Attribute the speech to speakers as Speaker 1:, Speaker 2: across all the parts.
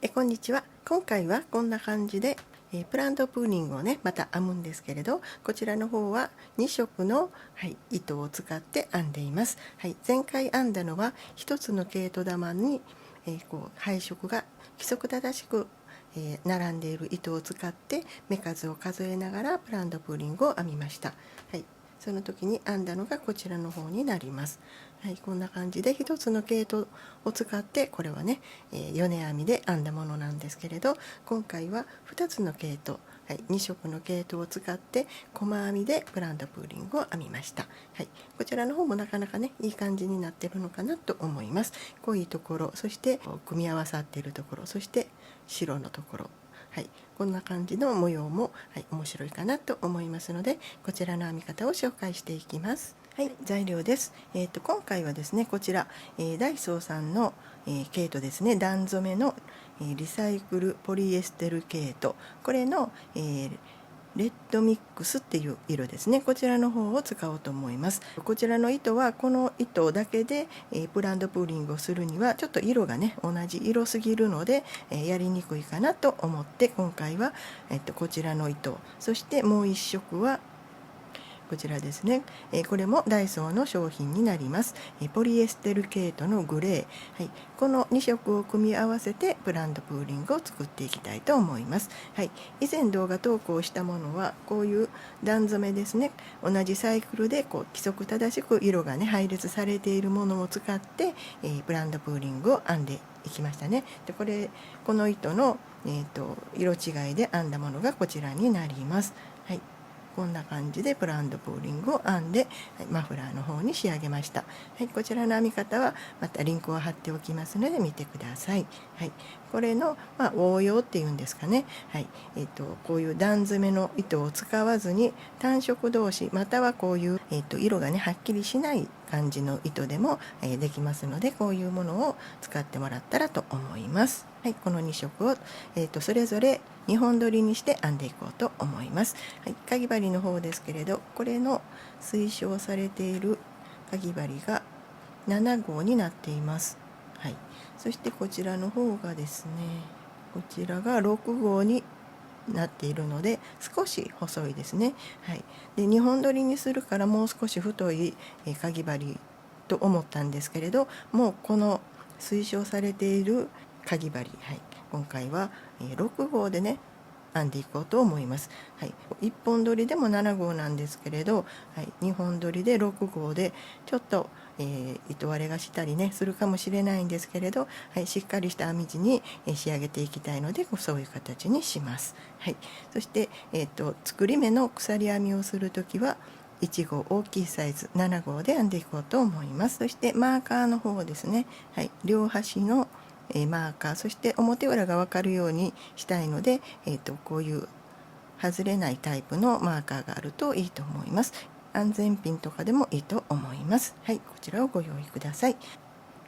Speaker 1: こんにちは。今回はこんな感じで、プラントプーリングをねまた編むんですけれど、こちらの方は2色の、糸を使って編んでいます。前回編んだのは1つの毛糸玉に、配色が規則正しく、並んでいる糸を使って目数を数えながらプラントプーリングを編みました。その時に編んだのがこちらの方になります。こんな感じで1つの毛糸を使って、これはね、米編みで編んだものなんですけれど、今回は2つの毛糸、2色の毛糸を使って細編みでプラントプーリングを編みました。こちらの方もなかなかねいい感じになってるのかなと思います。濃いところ、そして組み合わさっているところ、そして白のところ、こんな感じの模様も、面白いかなと思いますので、こちらの編み方を紹介していきます。材料です。今回はですね、こちら、ダイソーさんの、毛糸ですね、段染めの、リサイクルポリエステル毛糸、これの、レッドミックスっていう色ですね、こちらの方を使おうと思います。こちらの糸はこの糸だけで、プラントプーリングをするにはちょっと色がね同じ色すぎるので、やりにくいかなと思って今回は、こちらの糸、そしてもう一色はこちらですね、これもダイソーの商品になります。ポリエステル毛糸のグレー、この2色を組み合わせてプラントプーリングを作っていきたいと思います。以前動画投稿したものはこういう段染めですね、同じサイクルで規則正しく色がね配列されているものを使って、プラントプーリングを編んでいきましたね。でこの糸の、色違いで編んだものがこちらになります。こんな感じでプラントプーリングを編んで、マフラーの方に仕上げました。こちらの編み方はまたリンクを貼っておきますので見てください。これの、応用っていうんですかね、こういう段染めの糸を使わずに単色同士、またはこういう、色がねはっきりしない感じの糸でも、できますので、こういうものを使ってもらったらと思います。この2色を、それぞれ2本取りにして編んでいこうと思います。かぎ針の方ですけれど、これの推奨されているかぎ針が7号になっています。そしてこちらの方がですね、こちらが6号になっているので少し細いですね。で2本取りにするからもう少し太いかぎ針と思ったんですけれど、もうこの推奨されているかぎ針、今回は6号でね編んでいこうと思います。1本取りでも7号なんですけれど、2本取りで6号でちょっと、糸割れがしたりねするかもしれないんですけれど、しっかりした編み地に仕上げていきたいのでそういう形にします。そして、作り目の鎖編みをする時は1号大きいサイズ7号で編んでいこうと思います。そしてマーカーの方ですね、両端のマーカー、そして表裏が分かるようにしたいので、こういう外れないタイプのマーカーがあるといいと思います。安全ピンとかでもいいと思います。こちらをご用意ください。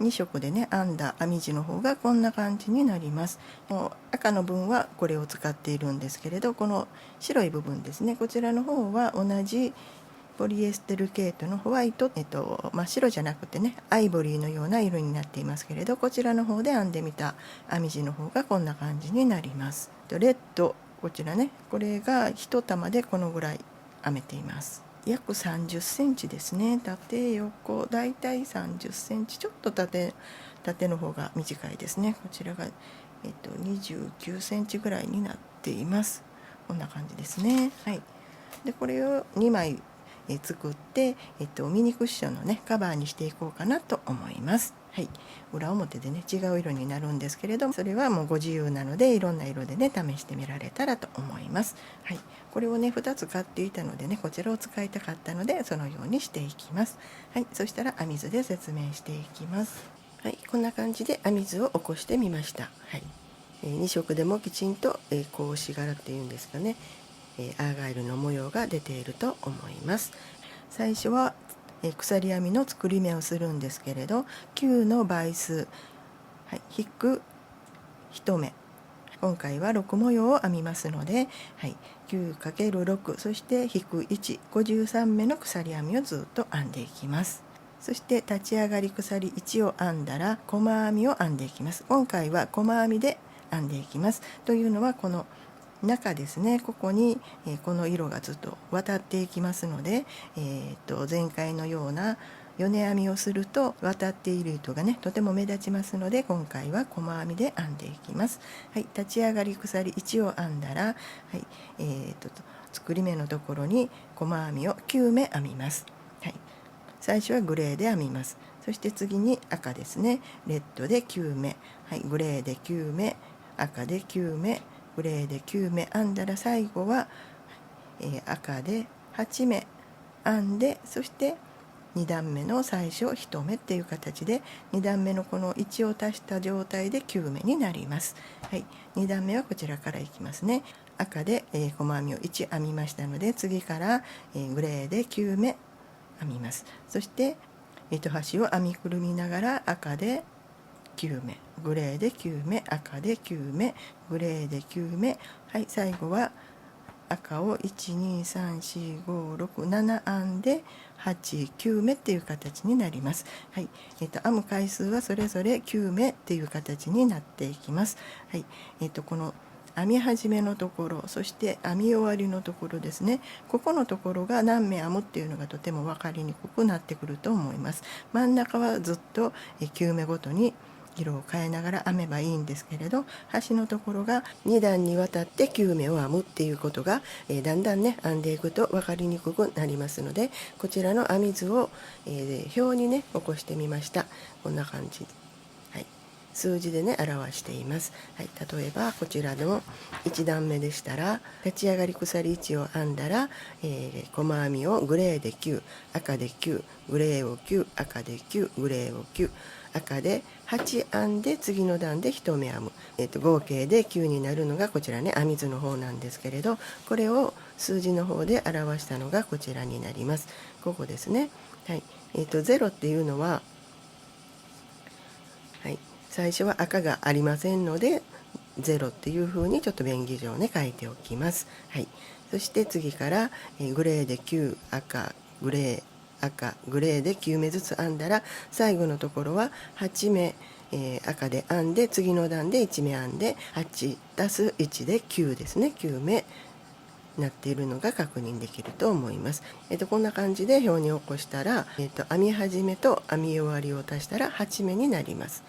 Speaker 1: 2色でね編んだ編み地の方がこんな感じになります。もう赤の分はこれを使っているんですけれど、この白い部分ですね、こちらの方は同じポリエステル毛糸のホワイト、真っ白じゃなくてねアイボリーのような色になっていますけれど、こちらの方で編んでみた編み地の方がこんな感じになります。レッド、こちらね、これが1玉でこのぐらい編めています。約30センチですね。縦横だいたい30センチ、ちょっと縦の方が短いですね。こちらが、29センチぐらいになっています。こんな感じですね。でこれを2枚作って、ミニクッションのねカバーにしていこうかなと思います。裏表でね違う色になるんですけれども、それはもうご自由なのでいろんな色でね試してみられたらと思います。これをね2つ買っていたのでね、こちらを使いたかったのでそのようにしていきます。そしたら編み図で説明していきます。こんな感じで編み図を起こしてみました。2色でもきちんと格子柄っていうんですかね、アーガイルの模様が出ていると思います。最初は鎖編みの作り目をするんですけれど、9の倍数、引く1目、今回は6模様を編みますので、9×6、そして引く1、53目の鎖編みをずっと編んでいきます。そして立ち上がり鎖1を編んだら細編みを編んでいきます。今回は細編みで編んでいきます。というのはこの中ですね、ここに、この色がずっと渡っていきますので、前回のようなよね編みをすると渡っている糸がねとても目立ちますので、今回は細編みで編んでいきます。はい、立ち上がり鎖1を編んだら、はい、作り目のところに細編みを9目編みます。はい、最初はグレーで編みます。そして次に赤ですね、レッドで9目、はい、グレーで9目、赤で9目、グレーで9目編んだら、最後は、赤で8目編んで、そして2段目の最初1目っていう形で2段目のこの1を足した状態で9目になります。はい、2段目はこちらからいきますね。赤で、細編みを1編みましたので、次から、グレーで9目編みます。そして糸端を編みくるみながら赤で9目、グレーで9目、赤で9目、グレーで9目、はい、最後は赤を1234567編んで89目っていう形になります。はい、編む回数はそれぞれ9目っていう形になっていきます。はい、この編み始めのところ、そして編み終わりのところですね、ここのところが何目編むっていうのがとても分かりにくくなってくると思います。真ん中はずっと9目ごとに色を変えながら編めばいいんですけれど、端のところが2段にわたって9目を編むっていうことが、だんだんね編んでいくと分かりにくくなりますので、こちらの編み図を、表にね起こしてみました。こんな感じ、はい、数字でね表しています。はい、例えばこちらの1段目でしたら、立ち上がり鎖1を編んだら、細編みをグレーで9、赤で9、グレーを9、赤で9、グレーを9、赤で8編んで次の段で1目編む、合計で9になるのがこちらね編み図の方なんですけれど、これを数字の方で表したのがこちらになります。ここですね。はい、0っていうのは、はい、最初は赤がありませんので0っていう風にちょっと便宜上ね書いておきます。はい、そして次から、グレーで9、赤、グレー、赤、グレーで9目ずつ編んだら、最後のところは8目、赤で編んで次の段で1目編んで8足す1で9ですね、9目なっているのが確認できると思います。こんな感じで表に起こしたら、編み始めと編み終わりを足したら8目になります。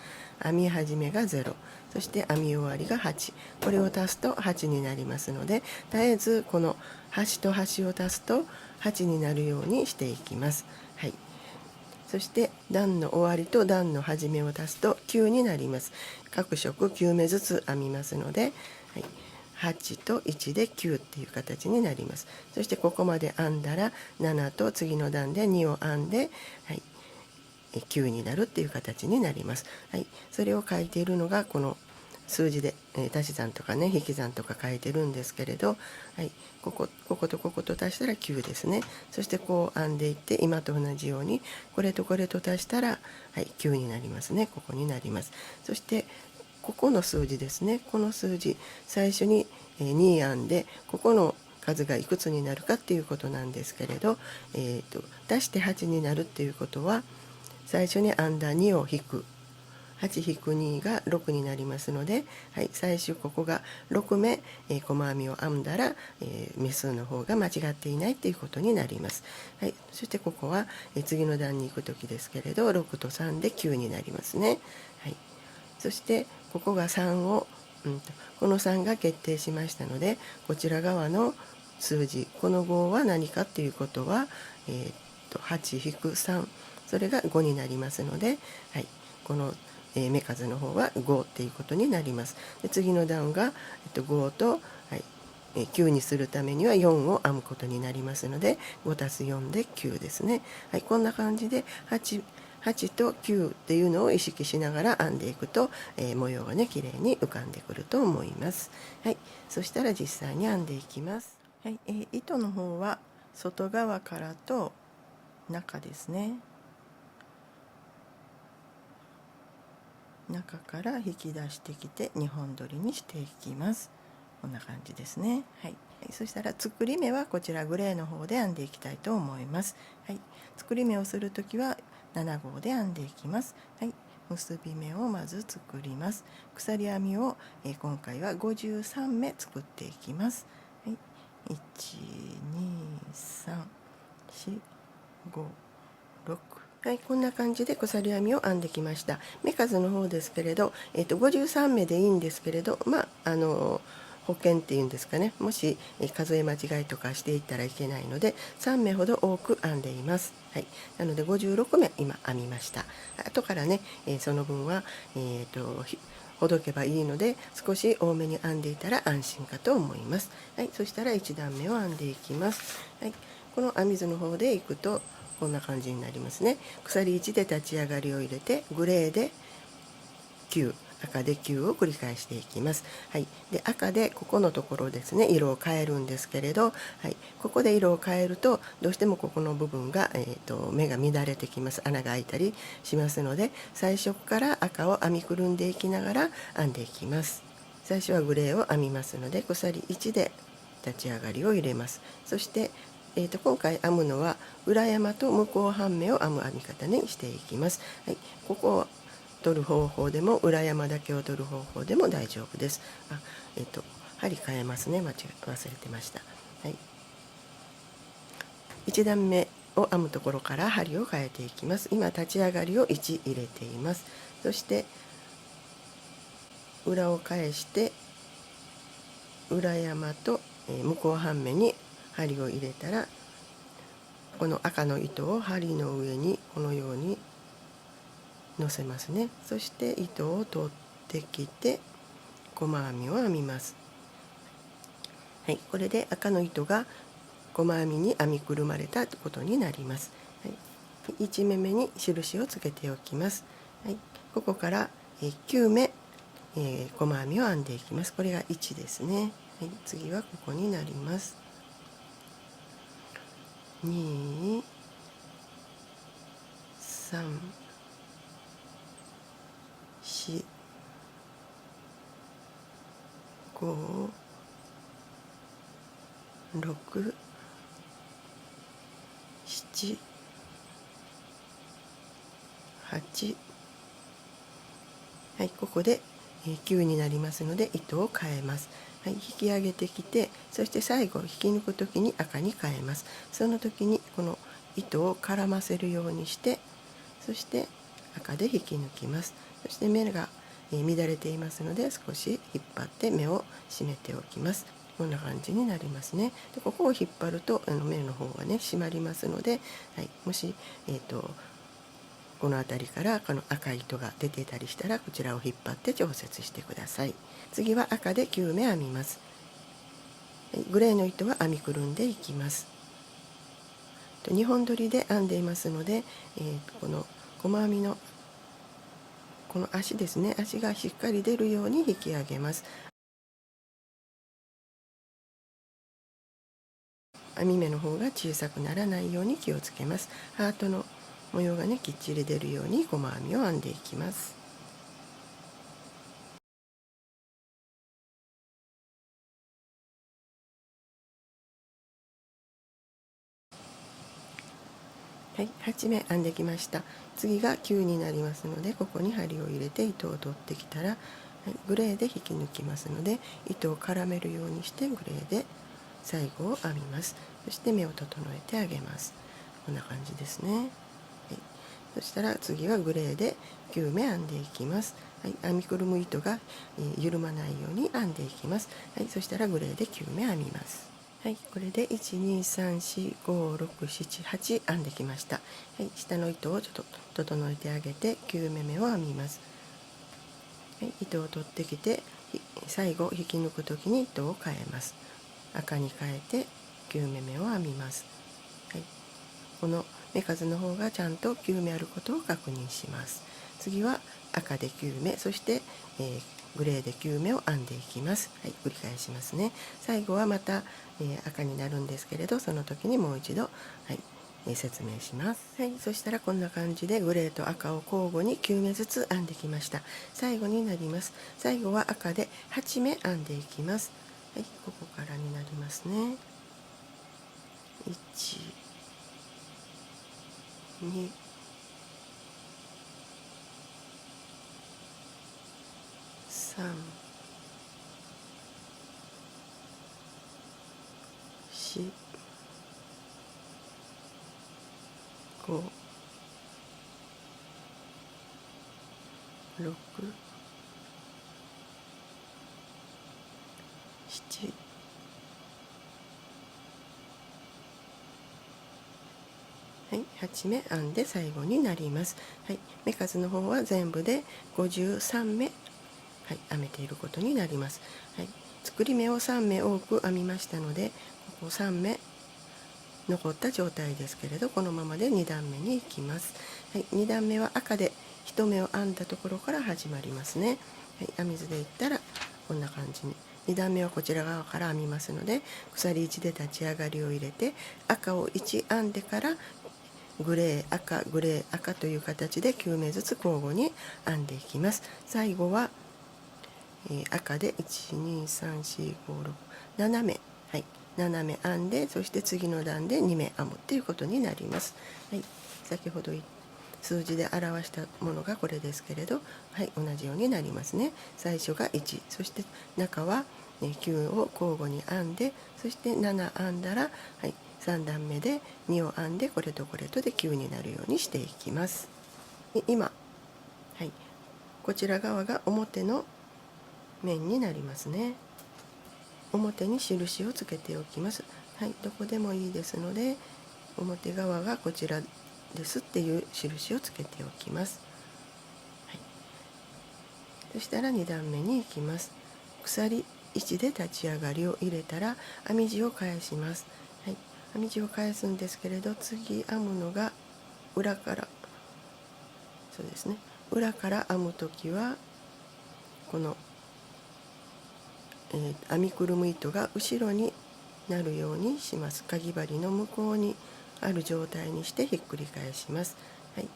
Speaker 1: 編み始めが0、そして編み終わりが8、これを足すと8になりますので、絶えずこの端と端を足すと8になるようにしていきます。はい、そして段の終わりと段の始めを足すと9になります。各色9目ずつ編みますので、はい、8と1で9っていう形になります。そしてここまで編んだら7と次の段で2を編んで、はい、9になるっていう形になります。はい、それを書いているのがこの数字で、足し算とかね引き算とか書いてるんですけれど、はい、こことここと足したら9ですね。そしてこう編んでいって今と同じようにこれとこれと足したら、はい、9になりますね。ここになります。そしてここの数字ですね、この数字最初に2編んでここの数がいくつになるかっていうことなんですけれど、足して8になるっていうことは最初に編んだ2を引く8-2が6になりますので、はい、最終ここが6目、細編みを編んだら、目数の方が間違っていないということになります。はい、そしてここは、次の段に行く時ですけれど6と3で9になりますね。はい、そしてここが3を、この3が決定しましたので、こちら側の数字この5は何かっていうことは、8-3、それが5になりますので、はい、この目数の方は5っていうことになります。で次の段が、5と、はい、9にするためには4を編むことになりますので 5+4 で9ですね。はい、こんな感じで8と9っていうのを意識しながら編んでいくと、模様がね綺麗に浮かんでくると思います。はい、そしたら実際に編んでいきます。はい、糸の方は外側からと中ですね。中から引き出してきて2本取りにしていきます。こんな感じですね。はい、そしたら作り目はこちらグレーの方で編んでいきたいと思います。はい、作り目をするときは7号で編んでいきます。はい、結び目をまず作ります。鎖編みを、今回は53目作っていきます。はい、1、2、3、4、5、6。はい、こんな感じで鎖編みを編んできました。目数の方ですけれど、53目でいいんですけれど、保険っていうんですかね、もし数え間違いとかしていったらいけないので3目ほど多く編んでいます。はい、なので56目今編みました。後からね、その分は、ほどけばいいので少し多めに編んでいたら安心かと思います。はい、そしたら1段目を編んでいきます。はい、この編み図の方でいくとこんな感じになりますね。鎖1で立ち上がりを入れてグレーで9、赤で9を繰り返していきます。はい、で赤でここのところですね、色を変えるんですけれど、はい、ここで色を変えるとどうしてもここの部分が、目が乱れてきます。穴が開いたりしますので、最初から赤を編みくるんでいきながら編んでいきます。最初はグレーを編みますので鎖1で立ち上がりを入れます。そして、今回編むのは裏山と向こう半目を編む編み方にしていきます。はい、ここを取る方法でも裏山だけを取る方法でも大丈夫です。針変えますね。忘れてました。はい、1段目を編むところから針を変えていきます。今立ち上がりを1入れています。そして裏を返して裏山と向こう半目に針を入れたら、この赤の糸を針の上にこのように乗せますね。そして糸を取ってきて細編みを編みます。はい、これで赤の糸が細編みに編みくるまれたことになります。はい、1目目に印をつけておきます。はい、ここから9目、細編みを編んでいきます。これが1ですね。はい、次はここになります。2、3、4、5、6、7、8。はい、ここで9になりますので糸を変えます。はい、引き上げてきて、そして最後引き抜く時に赤に変えます。その時にこの糸を絡ませるようにして、そして赤で引き抜きます。そして目が乱れていますので少し引っ張って目を締めておきます。こんな感じになりますね。でここを引っ張ると目の方がね締まりますので、はい、もし、この辺りからこの赤い糸が出ていたりしたらこちらを引っ張って調節してください。次は赤で9目編みます。グレーの糸は編みくるんでいきます。2本取りで編んでいますので、この細編みのこの足ですね、足がしっかり出るように引き上げます。編み目の方が小さくならないように気をつけます。ハートの模様がねきっちり出るように細編みを編んでいきます。はい、8目編んできました。次が9になりますので、ここに針を入れて糸を取ってきたら、はい、グレーで引き抜きますので、糸を絡めるようにしてグレーで最後を編みます。そして目を整えてあげます。こんな感じですね。はい、そしたら次はグレーで9目編んでいきます。はい、編みくるむ糸が緩まないように編んでいきます。はい、そしたらグレーで9目編みます。はい、これで123456788編んできました。はい、下の糸をちょっと整えてあげて9目目を編みます。はい、糸を取ってきて最後引き抜く時に糸を変えます。赤に変えて9目目を編みます。はい、この目数の方がちゃんと9目あることを確認します。次は赤で9目、そして、グレーで9目を編んでいきます。はい、繰り返しますね。最後はまた、赤になるんですけれど、その時にもう一度、はい、説明します。はい、そしたらこんな感じでグレーと赤を交互に9目ずつ編んできました。最後になります。最後は赤で8目編んでいきます。はい、ここからになりますね。1、2、3、4、5、6、7、はい、8目編んで最後になります。はい、目数の方は全部で53目、はい、編めていることになります。はい、作り目を3目多く編みましたので、ここ3目残った状態ですけれど、このままで2段目に行きます。はい、2段目は赤で1目を編んだところから始まりますね。はい、編み図でいったらこんな感じに。2段目はこちら側から編みますので、鎖1で立ち上がりを入れて赤を1編んでからグレー赤グレー赤という形で9目ずつ交互に編んでいきます。最後は、赤で1234567目、はい、7目編んで、そして次の段で2目編むということになります。はい、先ほど数字で表したものがこれですけれど、はい、同じようになりますね。最初が1、そして中は9を交互に編んで、そして7編んだら、はい、3段目で2を編んで、これとこれとで9になるようにしていきます。今、はい、こちら側が表の面になりますね。表に印をつけておきます。はい、どこでもいいですので、表側がこちらですっていう印をつけておきます。はい、そしたら2段目に行きます。鎖1で立ち上がりを入れたら編み地を返します。はい、編み地を返すんですけれど、次編むのが裏から、そうですね、裏から編むときはこの、編みくるむ糸が後ろになるようにします。かぎ針の向こうにある状態にしてひっくり返します。はい、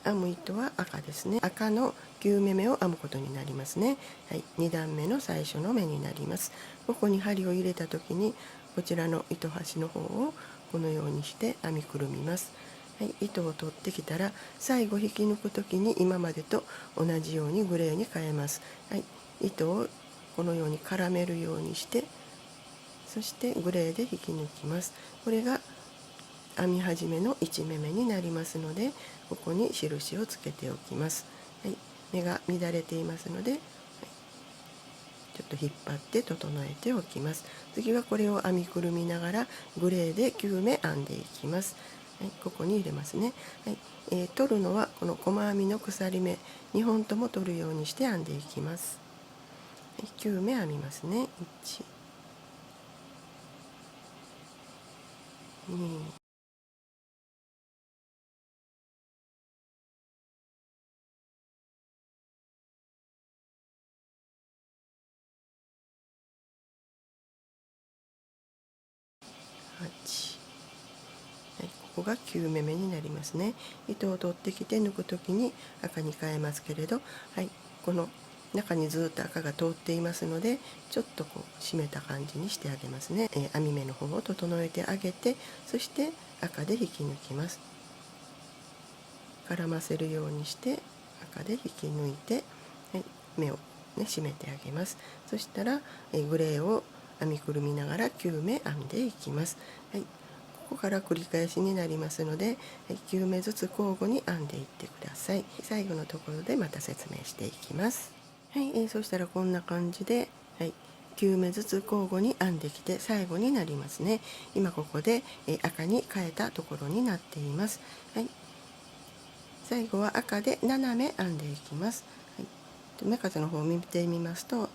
Speaker 1: 編む糸は赤ですね。赤の9目めを編むことになりますね。はい、2段目の最初の目になります。ここに針を入れた時にこちらの糸端の方をこのようにして編みくるみます。はい、糸を取ってきたら最後引き抜く時に今までと同じようにグレーに変えます。はい、糸をこのように絡めるようにして、そしてグレーで引き抜きます。これが編み始めの1目めになりますので、ここに印をつけておきます。はい、目が乱れていますので、はい、ちょっと引っ張って整えておきます。次はこれを編みくるみながらグレーで9目編んでいきます。はい、ここに入れますね。はい、取るのはこの細編みの鎖目2本とも取るようにして編んでいきます。はい、9目編みますね。1、2、8、はい、ここが9目めになりますね。糸を取ってきて抜く時に赤に変えますけれど、はい、この中にずっと赤が通っていますので、ちょっとこう締めた感じにしてあげますね。編み目の方を整えてあげて、そして赤で引き抜きます。絡ませるようにして赤で引き抜いて、はい、目を、ね、締めてあげます。そしたらグレーを編みくるみながら9目編んでいきます。はい、ここから繰り返しになりますので、9目ずつ交互に編んでいってください。最後のところでまた説明していきます。はい、そしたらこんな感じで、はい、9目ずつ交互に編んできて最後になりますね。今ここで赤に変えたところになっています。はい、最後は赤で7目編んでいきます。はい、目数の方を見てみますと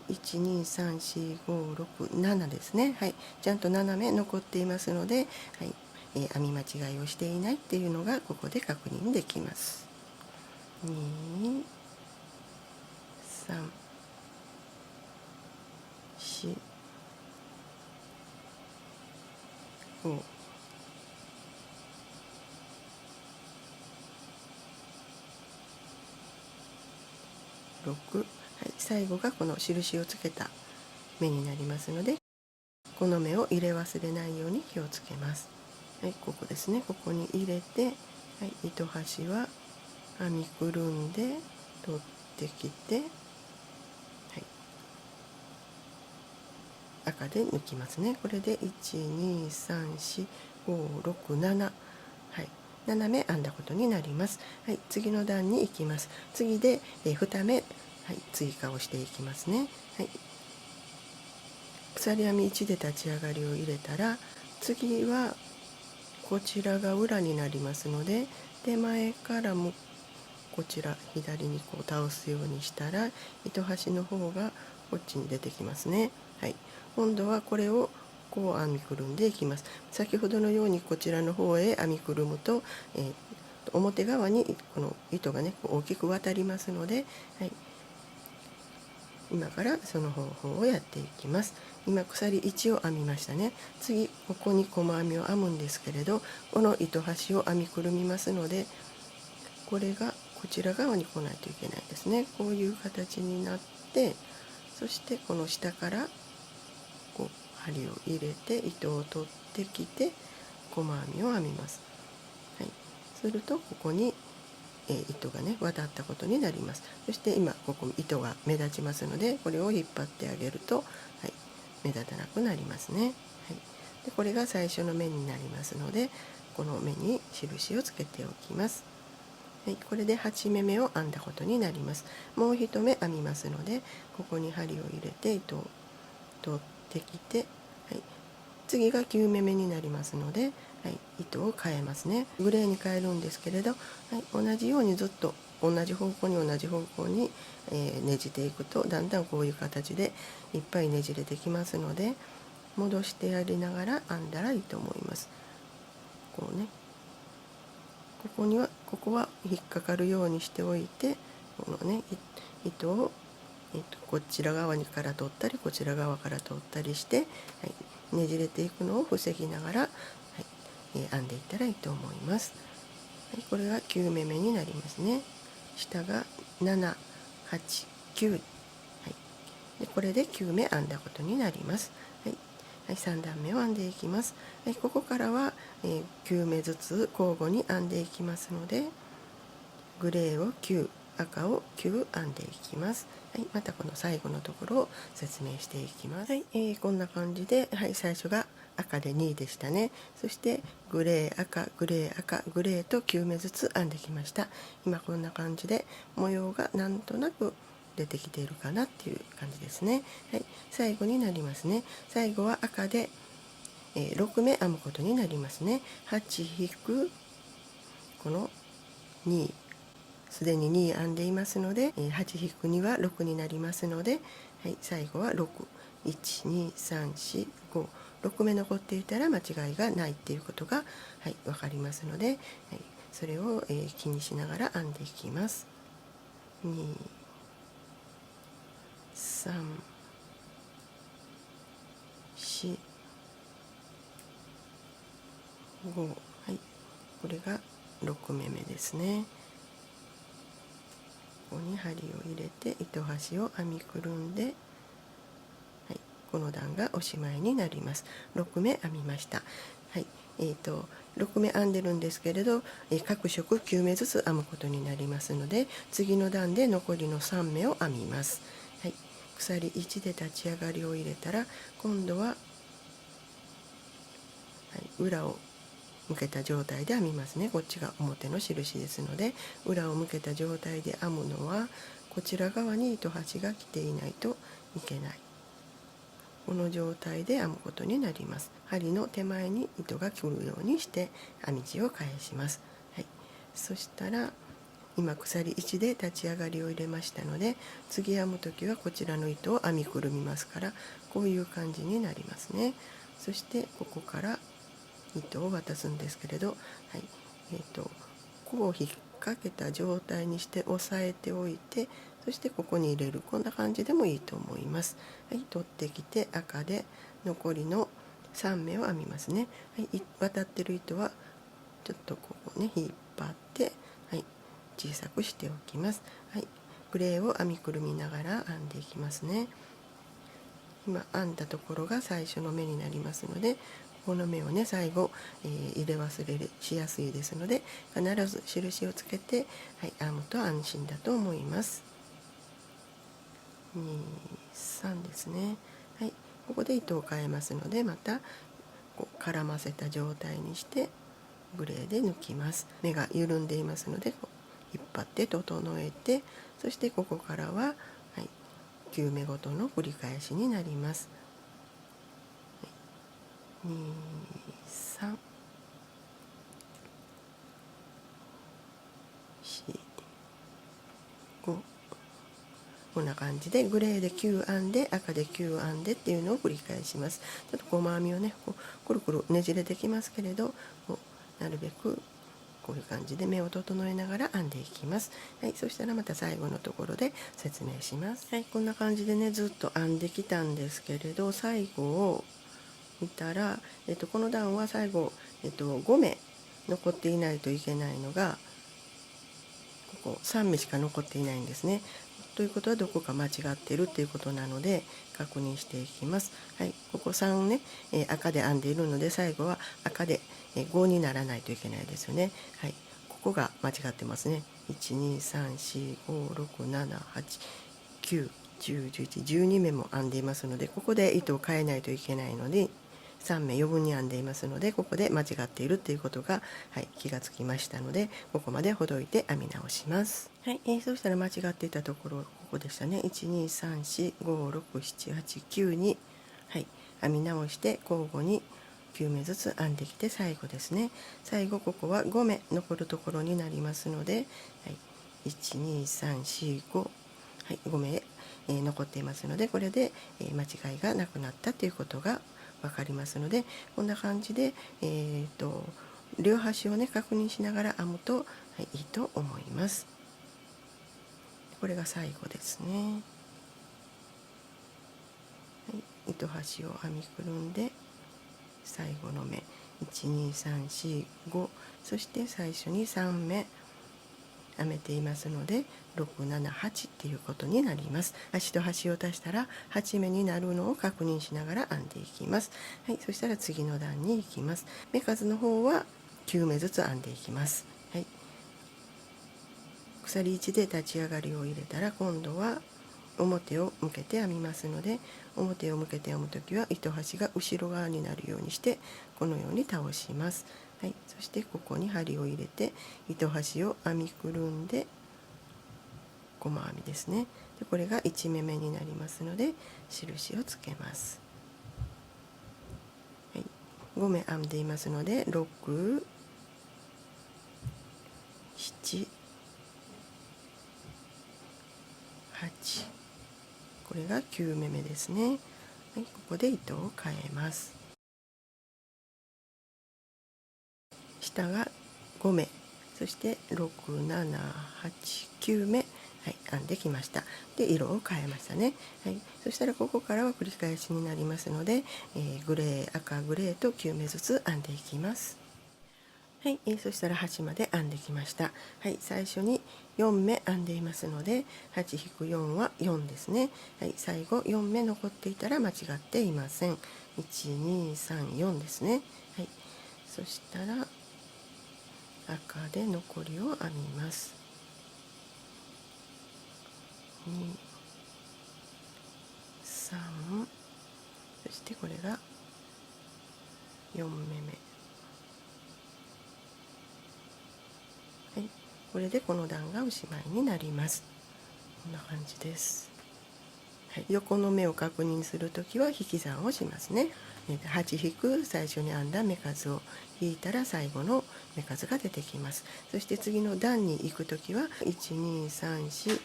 Speaker 1: 1234567ですね。はい、ちゃんと7目残っていますので、はい、編み間違いをしていないっていうのがここで確認できます。2、3、4、5、6、はい、最後がこの印をつけた目になりますので、この目を入れ忘れないように気をつけます。はい、ここですね。ここに入れて、はい、糸端は編みくるんで取ってきて、赤で抜きますね。これで1234567、はい、7目編んだことになります。はい、次の段に行きます。次で、2目、はい、追加をしていきますね。はい、鎖編み1で立ち上がりを入れたら、次はこちらが裏になりますので、手前からもこちら左にこう倒すようにしたら、糸端の方がこっちに出てきますね。はい、今度はこれをこう編みくるんでいきます。先ほどのようにこちらの方へ編みくるむと、表側にこの糸がね大きく渡りますので、はい、今からその方法をやっていきます。今鎖1を編みましたね。次ここに細編みを編むんですけれど、この糸端を編みくるみますので、これがこちら側に来ないといけないですね。こういう形になって、そしてこの下からこう針を入れて糸を取ってきて細編みを編みます。はい、するとここに、糸がね渡ったことになります。そして今ここ糸が目立ちますので、これを引っ張ってあげると、はい、目立たなくなりますね。はい、でこれが最初の目になりますので、この目に印をつけておきます。はい、これで8目目を編んだことになります。もう1目編みますので、ここに針を入れて糸を取ってきて、はい、次が9目目になりますので、はい、糸を変えますね。グレーに変えるんですけれど、はい、同じようにずっと同じ方向にねじっていくと、だんだんこういう形でいっぱいねじれてきますので、戻してやりながら編んだらいいと思います。こうね、ここは引っかかるようにしておいて、このね糸を、こちら側にから取ったりこちら側から取ったりして、はい、ねじれていくのを防ぎながら、はい、編んでいったらいいと思います。はい、これが9目目になりますね。下が7、8、9、はい、でこれで9目編んだことになります。はいはい、3段目を編んでいきます。はい、ここからは、9目ずつ交互に編んでいきますので、グレーを9、赤を9編んでいきます。はい、またこの最後のところを説明していきます。はい、こんな感じで、はい、最初が赤で2でしたね。そしてグレー赤グレー赤グレーと9目ずつ編んできました。今こんな感じで模様がなんとなく出てきているかなっていう感じですね。はい、最後になりますね。最後は赤で、6目編むことになりますね。8引くこの2、すでに2編んでいますので、8-2は6になりますので、はい、最後は6、1、2、3、4、5、6目残っていたら間違いがないっていうことが、はい、分かりますので、はい、それを、気にしながら編んでいきます。2、3、4、5、はい、これが6目目ですね。ここに針を入れて糸端を編みくるんで、はい、この段がおしまいになります。6目編みました。はい、6目編んでるんですけれど、各色9目ずつ編むことになりますので、次の段で残りの3目を編みます。はい、鎖1で立ち上がりを入れたら、今度は、はい、裏を向けた状態で編みますね。こっちが表の印ですので、裏を向けた状態で編むのはこちら側に糸端が来ていないといけない、この状態で編むことになります。針の手前に糸が来るようにして編み地を返します。はい、そしたら今鎖1で立ち上がりを入れましたので、次編む時はこちらの糸を編みくるみますから、こういう感じになりますね。そしてここから糸を渡すんですけれど、はい、こう引っ掛けた状態にして押さえておいて、そしてここに入れる、こんな感じでもいいと思います。はい、取ってきて赤で残りの3目を編みますね。はい、渡ってる糸はちょっとここね引っ張って、はい、小さくしておきます。はい、グレーを編みくるみながら編んでいきますね。今編んだところが最初の目になりますので、この目をね最後、入れ忘れしやすいですので、必ず印をつけて、はい、編むと安心だと思います。2、3ですね。はい、ここで糸を変えますので、またこう絡ませた状態にしてグレーで抜きます。目が緩んでいますので引っ張って整えて、そしてここからは、9目ごとの繰り返しになります。2、3、4、5、こんな感じでグレーで9編んで赤で9編んでっていうのを繰り返します。ちょっと細編みをねこうくるくるねじれてきますけれど、なるべくこういう感じで目を整えながら編んでいきます。そしたらまた最後のところで説明します。こんな感じでねずっと編んできたんですけれど、最後を見たら、この段は最後、5目残っていないといけないのがここ3目しか残っていないんですね。ということはどこか間違っているということなので確認していきます。ここ3ね、赤で編んでいるので最後は赤で5にならないといけないですよね。ここが間違ってますね。123456789101112目も編んでいますので、ここで糸を変えないといけないので3目余分に編んでいますので、ここで間違っているということが、気がつきましたので、ここまでほどいて編み直します。そしたら間違っていたところここでしたね。123456789に、編み直して交互に9目ずつ編んできて最後ですね。最後ここは5目残るところになりますので、12345、5目、残っていますので、これで、間違いがなくなったということが分かりますので、こんな感じで、両端をね確認しながら編むと、いいと思います。これが最後ですね。糸端を編みくるんで最後の目12345、そして最初に3目編めていますので678っていうことになります。端と端を足したら8目になるのを確認しながら編んでいきます。そしたら次の段に行きます。目数の方は9目ずつ編んでいきます。鎖1で立ち上がりを入れたら今度は表を向けて編みますので、表を向けて編む時は糸端が後ろ側になるようにしてこのように倒します。そしてここに針を入れて糸端を編みくるんで細編みですね。でこれが1目目になりますので印をつけます。5目編んでいますので6、7、8、これが9目目ですね。ここで糸を変えます。下が5目、そして6、7、8、9目、編んできました。で色を変えましたね。そしたらここからは繰り返しになりますので、グレー、赤グレーと9目ずつ編んでいきます。そしたら端まで編んできました。最初に4目編んでいますので 8-4 は4ですね。最後4目残っていたら間違っていません。1、2、3、4ですね。そしたら赤で残りを編みます。2、3、そしてこれが4目目。これでこの段がおしまいになります。こんな感じです。横の目を確認するときは引き算をしますね。8引く最初に編んだ目数を引いたら最後の目数が出てきます。そして次の段に行くときは1、2、3、4、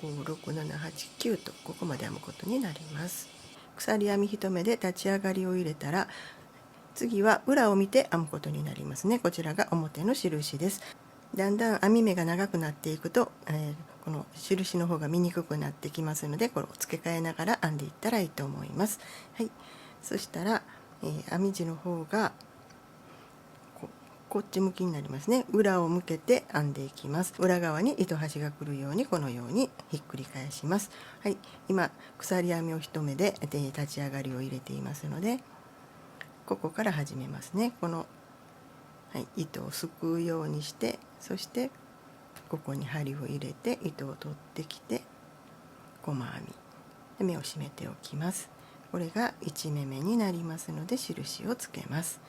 Speaker 1: 5、6、7、8、9とここまで編むことになります。鎖編み1目で立ち上がりを入れたら次は裏を見て編むことになりますね。こちらが表の印です。だんだん編み目が長くなっていくと、この印の方が見にくくなってきますので、これを付け替えながら編んでいったらいいと思います。そしたら、編み地の方がこっち向きになりますね。裏を向けて編んでいきます。裏側に糸端が来るようにこのようにひっくり返します。今鎖編みを1目で立ち上がりを入れていますので、ここから始めますね。この糸をすくうようにして、そしてここに針を入れて糸を取ってきて細編みで目を締めておきます。これが1目めになりますので印をつけます。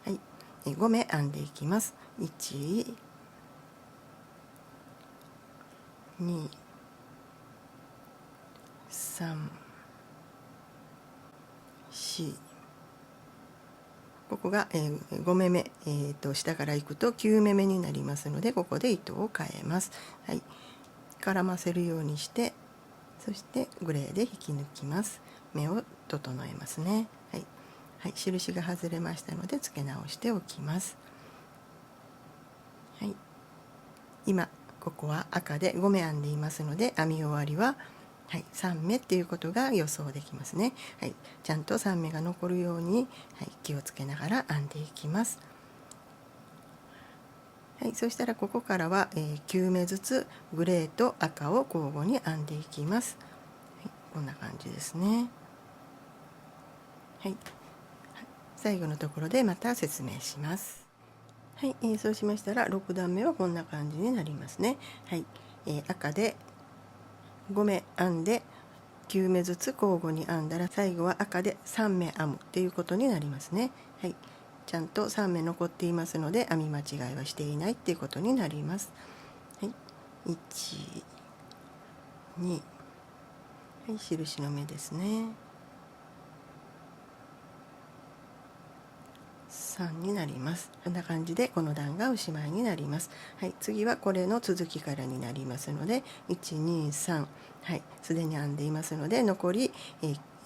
Speaker 1: はい、5目編んでいきます。1、2、3、4、ここが、5目め、下からいくと9目めになりますので、ここで糸を変えます。はい、絡ませるようにして、そしてグレーで引き抜きます。目を整えますね。はい、はい、印が外れましたので付け直しておきます。はい、今ここは赤で5目編んでいますので、編み終わりは、はい、3目っていうことが予想できますね。はい、ちゃんと3目が残るように、はい、気をつけながら編んでいきます。はい、そしたらここからは、9目ずつグレーと赤を交互に編んでいきます。はい、こんな感じですね。はい、最後のところでまた説明します。はい、そうしましたら6段目はこんな感じになりますね。はい、赤で5目編んで9目ずつ交互に編んだら、最後は赤で3目編むっていうことになりますね。はい、ちゃんと3目残っていますので編み間違いはしていないっていうことになります。はい、1、2、はい、印の目ですね。3になります。こんな感じでこの段がおしまいになります。はい、次はこれの続きからになりますので、1、2、3、はい、すでに編んでいますので、残り、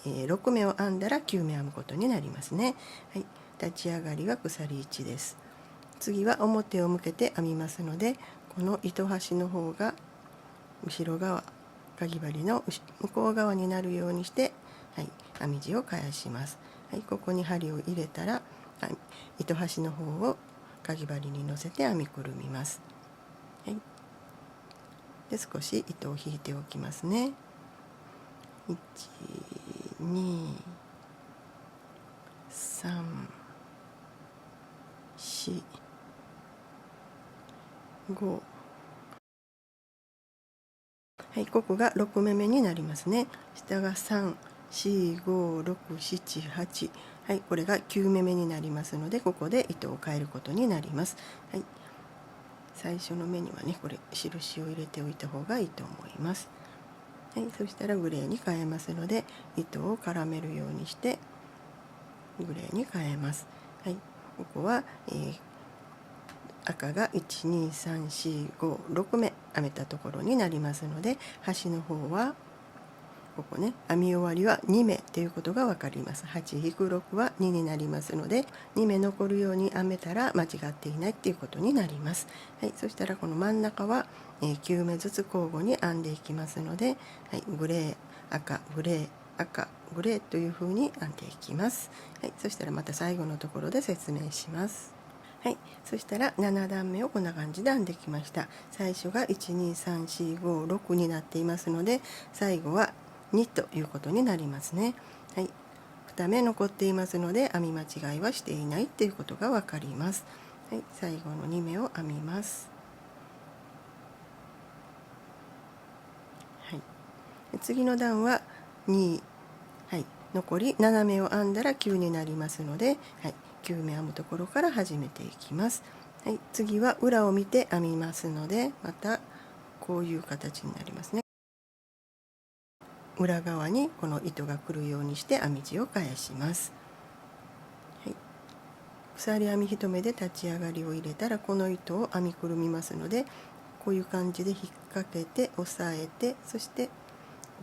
Speaker 1: 6目を編んだら9目編むことになりますね。はい、立ち上がりは鎖1です。次は表を向けて編みますので、この糸端の方が後ろ側、かぎ針の向こう側になるようにして、はい、編み地を返します。はい、ここに針を入れたら、糸端の方をかぎ針に乗せて編みくるみます。はい、で少し糸を引いておきますね。1、2、3、4、5、はい、ここが6目めになりますね。下が3、4、5、6、7、8、はい、これが9目めになりますので、ここで糸を変えることになります。はい、最初の目にはね、これ印を入れておいた方がいいと思います。はい、そしたらグレーに変えますので、糸を絡めるようにしてグレーに変えます。はい、ここは、赤が12345目編めたところになりますので、端の方はここね、編み終わりは2目ということが分かります。8-6は2になりますので、2目残るように編めたら間違っていないっていうことになります。はい、そしたらこの真ん中は、9目ずつ交互に編んでいきますので、はい、グレー赤グレー赤グレーという風に編んでいきます。はい、そしたらまた最後のところで説明します。はい、そしたら7段目をこんな感じで編んできました。最初が12345になっていますので、最後は2ということになりますね。はい、2目残っていますので編み間違いはしていないっていうことが分かります。はい、最後の2目を編みます。はい、次の段は2、はい、残り7目を編んだら9になりますので、はい、9目編むところから始めていきます。はい、次は裏を見て編みますので、またこういう形になりますね。裏側にこの糸が来るようにして編み地を返します。はい、鎖編み1目で立ち上がりを入れたら、この糸を編みくるみますので、こういう感じで引っ掛けて押さえて、そしてこ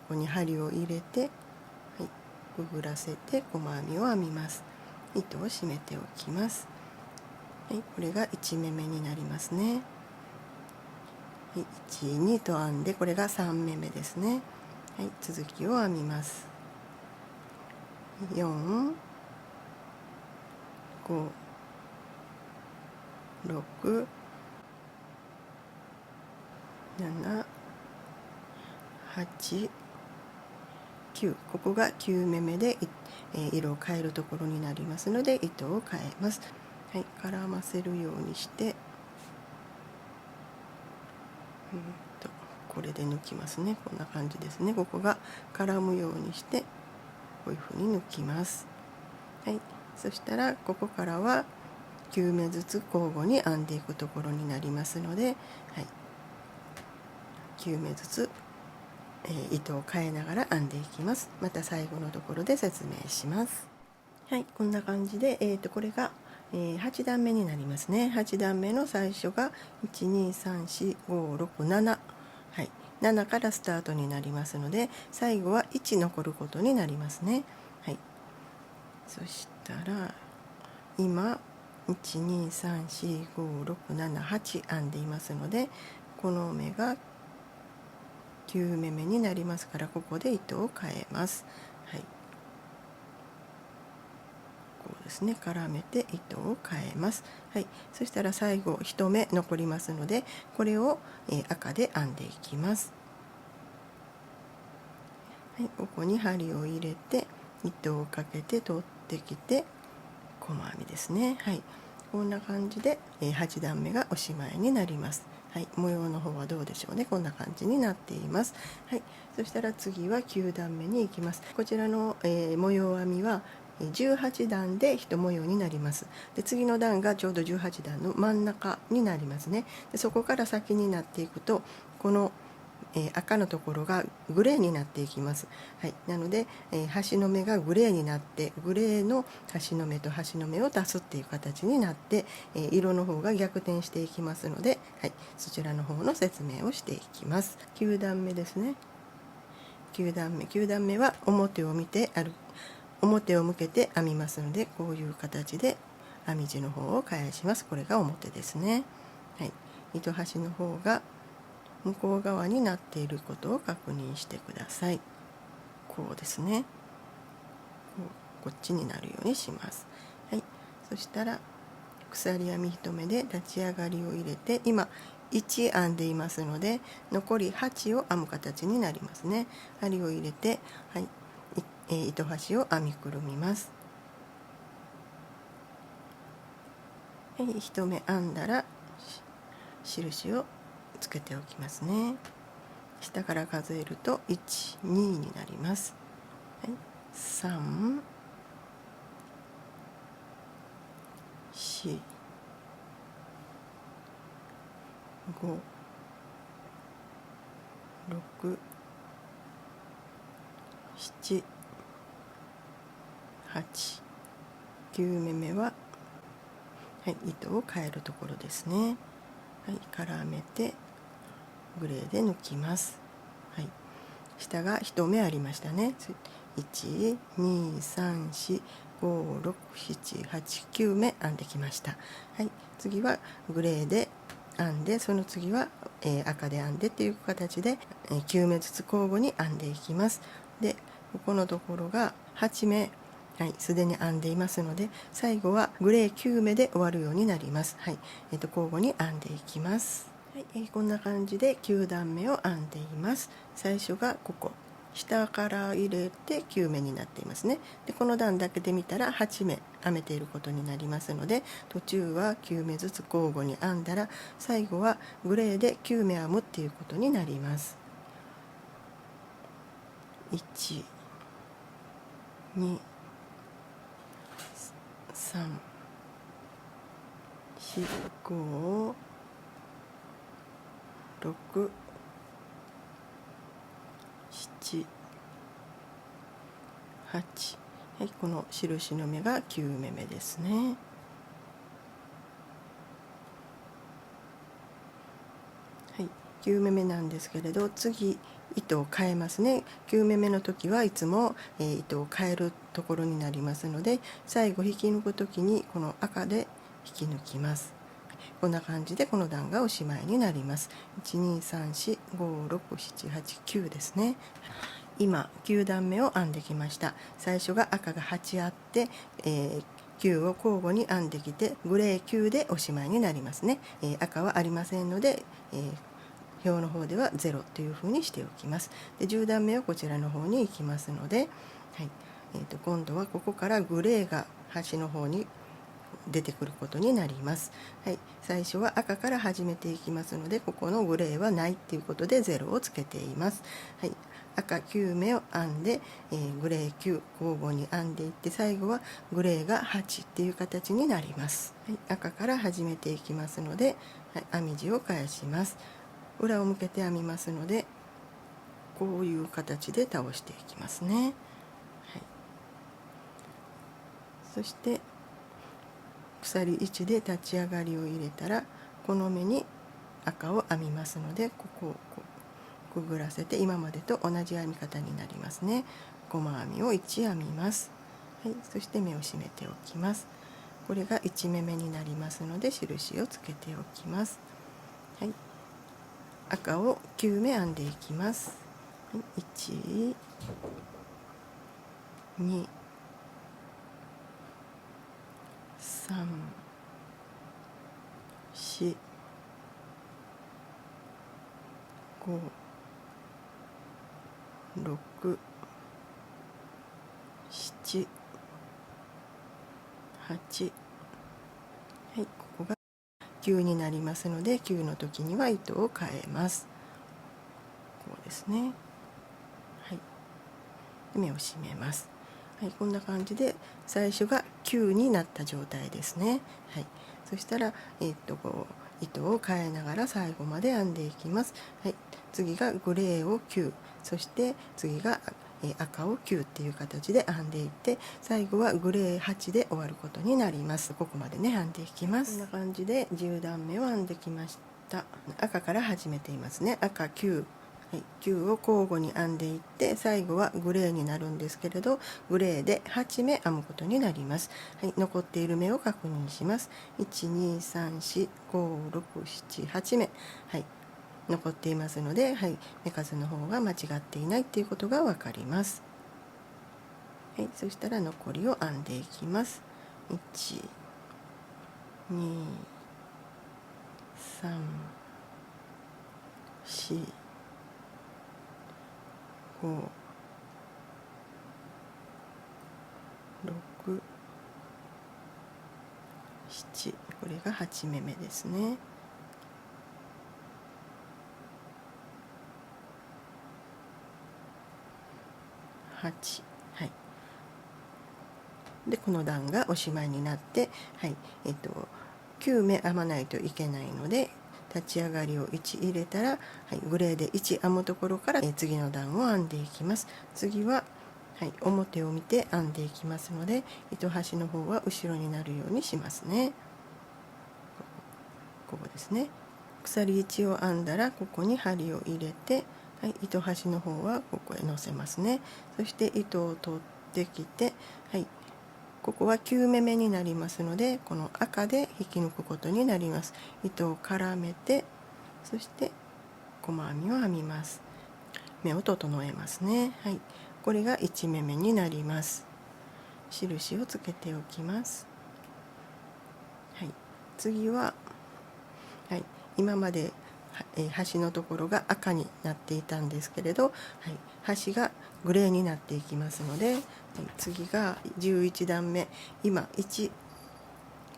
Speaker 1: こに針を入れて、はい、くぐらせて細編みを編みます。糸を締めておきます。はい、これが1目めになりますね。はい、1、2と編んで、これが3目めですね。はい、続きを編みます。4、5、6、7、8、9、ここが9目めで、色を変えるところになりますので、糸を変えます。はい、絡ませるようにして、これで抜きますね。こんな感じですね。ここが絡むようにしてこういうふうに抜きます。はい、そしたらここからは9目ずつ交互に編んでいくところになりますので、はい、9目ずつ、糸を変えながら編んでいきます。また最後のところで説明します。はい、こんな感じで、これが、8段目になりますね。8段目の最初が1234567、はい、7からスタートになりますので、最後は1残ることになりますね。はい、そしたら今1234567編んでいますので、この目が9目目になりますから、ここで糸を変えます。はい、こうですね、絡めて糸を変えます。はい、そしたら最後1目残りますので、これを、赤で編んでいきます。はい、ここに針を入れて糸をかけて取ってきて細編みですね。はい、こんな感じで、8段目がおしまいになります。はい、模様の方はどうでしょうね。こんな感じになっています。はい、そしたら次は9段目に行きます。こちらの、模様編みは18段で1模様になります。で次の段がちょうど18段の真ん中になりますね。でそこから先になっていくとこの赤のところがグレーになっていきます。はい、なので、端の目がグレーになって、グレーの端の目と端の目を足すっていう形になって、色の方が逆転していきますので、はい、そちらの方の説明をしていきます。9段目ですね。9段目は表を向けて編みますので、こういう形で編み地の方を返します。これが表ですね。はい、糸端の方が向こう側になっていることを確認してください。こうですね。こっちになるようにします。はい、そしたら鎖編み1目で立ち上がりを入れて、今1編んでいますので残り8を編む形になりますね。針を入れて、はい、糸端を編みくるみます。はい、1目編んだら印をつけておきますね。下から数えると1、2になります。はい、3、4、5、6、7、8、9目目は、はい、糸を変えるところですね。はい、絡めてグレーで抜きます。はい、下が1目ありましたね。1、2、3、4、5、6、7、8、9目編んできました。はい、次はグレーで編んで、その次は、赤で編んでっていう形で、9目ずつ交互に編んでいきます。で、ここのところが8目、はい、すでに編んでいますので、最後はグレー9目で終わるようになります。はい、交互に編んでいきます。はい、こんな感じで9段目を編んでいます。最初がここ。下から入れて9目になっていますね。でこの段だけで見たら8目編めていることになりますので、途中は9目ずつ交互に編んだら、最後はグレーで9目編むっていうことになります。1、2、3、4、5、6、7、8、はい、この印の目が9目目ですね。はい、9目目なんですけれど、次糸を変えますね。9目目の時はいつも、糸を変えるところになりますので、最後引き抜く時にこの赤で引き抜きます。こんな感じでこの段がおしまいになります。123456789ですね。今9段目を編んできました。最初が赤が8あって、9を交互に編んできてグレー9でおしまいになりますね。赤はありませんので、表の方では0というふうにしておきます。で10段目はこちらの方に行きますので、はい、今度はここからグレーが端の方に出てくることになります。はい、最初は赤から始めていきますので、ここのグレーはないっていうことで0をつけています。はい、赤9目を編んで、グレー9交互に編んでいって、最後はグレーが8っていう形になります。はい、赤から始めていきますので、はい、編み地を返します。裏を向けて編みますので、こういう形で倒していきますね。はい、そして鎖1で立ち上がりを入れたら、この目に赤を編みますので、ここをこうくぐらせて今までと同じ編み方になりますね。細編みを1編みます。はい、そして目を締めておきます。これが1目目になりますので、印をつけておきます。はい、赤を9目編んでいきます。はい、1、2、3、4、5、6、7、8、はい、ここが9になりますので、9の時には糸を変えます。こうですね。はい、目を締めます。はい、こんな感じで最初が9になった状態ですね。はい、そしたら、こう糸を変えながら最後まで編んでいきます。はい、次がグレーを9、そして次が赤を9っていう形で編んでいって、最後はグレー8で終わることになります。ここまでね編んでいきます。こんな感じで10段目を編んできました。赤から始めていますね。赤9、はい、9を交互に編んでいって、最後はグレーになるんですけれど、グレーで8目編むことになります。はい、残っている目を確認します。1234567 8目、はい、残っていますので、はい、目数の方が間違っていないっていうことが分かります。はい、そしたら残りを編んでいきます。1、2、3、4、5、6、7、これが8目目ですね。8、はい、でこの段がおしまいになって、はい、9目編まないといけないので、立ち上がりを1入れたら、はい、グレーで1編むところから、次の段を編んでいきます。次は、はい、表を見て編んでいきますので、糸端の方は後ろになるようにしますね。ここですね。鎖1を編んだらここに針を入れて、はい、糸端の方はここへ乗せますね。そして糸を取ってきて、はい、ここは9目目になりますので、この赤で引き抜くことになります。糸を絡めて、そして細編みを編みます。目を整えますね。はい、これが1目目になります。印をつけておきます。はい、次は、はい、今まで端のところが赤になっていたんですけれど、はい、端がグレーになっていきますので、はい、次が11段目、今1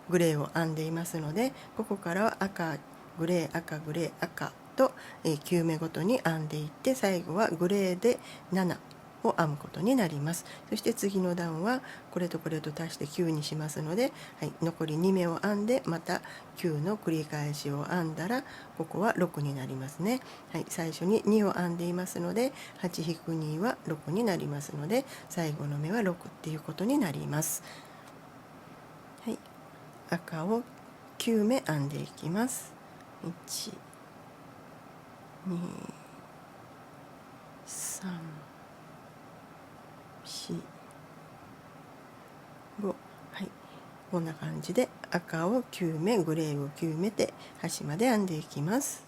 Speaker 1: グレーを編んでいますので、ここからは赤グレー赤グレー赤と9目ごとに編んでいって、最後はグレーで7を編むことになります。そして次の段はこれとこれと足して9にしますので、はい、残り2目を編んでまた9の繰り返しを編んだら、ここは6になりますね。はい、最初に2を編んでいますので 8-2 は6になりますので、最後の目は6っていうことになります。はい、赤を9目編んでいきます。1、2、3、4、5、はい、こんな感じで赤を9目グレーを9目で端まで編んでいきます。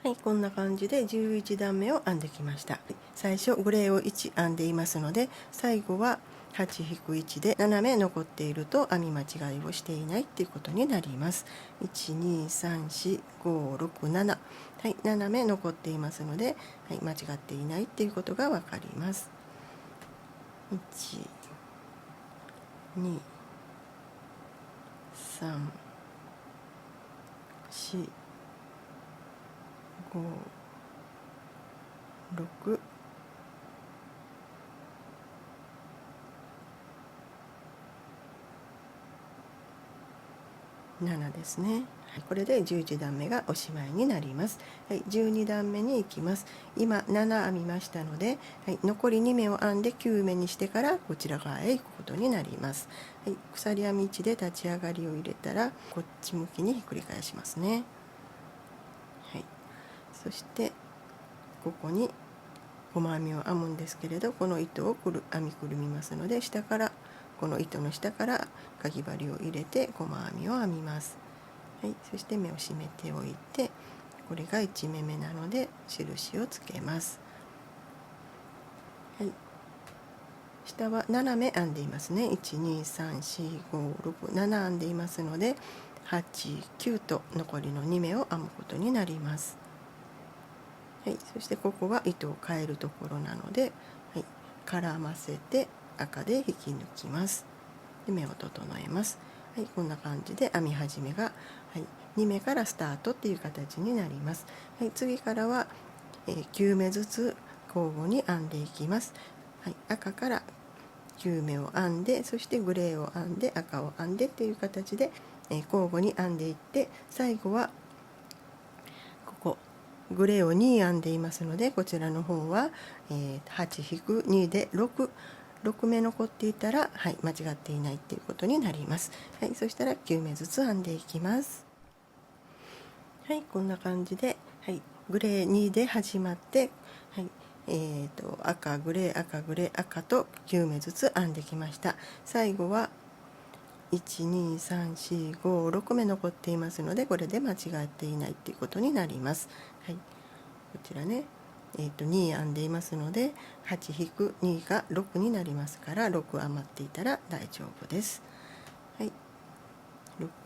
Speaker 1: はい、こんな感じで11段目を編んできました。最初グレーを1編んでいますので、最後は8-1で7目残っていると編み間違いをしていないっていうことになります。1234567、はい、7目残っていますので、はい、間違っていないっていうことが分かります。1、2、3、4、5、6、7ですね。これで11段目がおしまいになります。はい、12段目に行きます。今7編みましたので、はい、残り2目を編んで9目にしてからこちら側へ行くことになります。はい、鎖編み1で立ち上がりを入れたらこっち向きにひっくり返しますね。はい、そしてここに細編みを編むんですけれど、この糸を編みくるみますので、下からこの糸の下からかぎ針を入れて細編みを編みます。はい、そして目を締めておいて、これが1目目なので印をつけます。はい、下は7目編んでいますね。1234567編んでいますので、89と残りの2目を編むことになります。はい、そしてここは糸を変えるところなので、はい、絡ませて赤で引き抜きます。で目を整えます。はい、こんな感じで編み始めが、はい、2目からスタートっていう形になります。はい、次からは、9目ずつ交互に編んでいきます。はい、赤から9目を編んで、そしてグレーを編んで赤を編んでっていう形で、交互に編んでいって、最後はここグレーを2編んでいますので、こちらの方は、8-2で6目残っていたら、はい、間違っていないっていうことになります。はい、そしたら9目ずつ編んでいきます。はい、こんな感じで、はい、グレー2で始まって、はい、赤グレー赤グレー赤と9目ずつ編んできました。最後は12345目残っていますので、これで間違っていないっていうことになります。はい、こちらね、2編んでいますので 8-2 が6になりますから、6余っていたら大丈夫です。はい、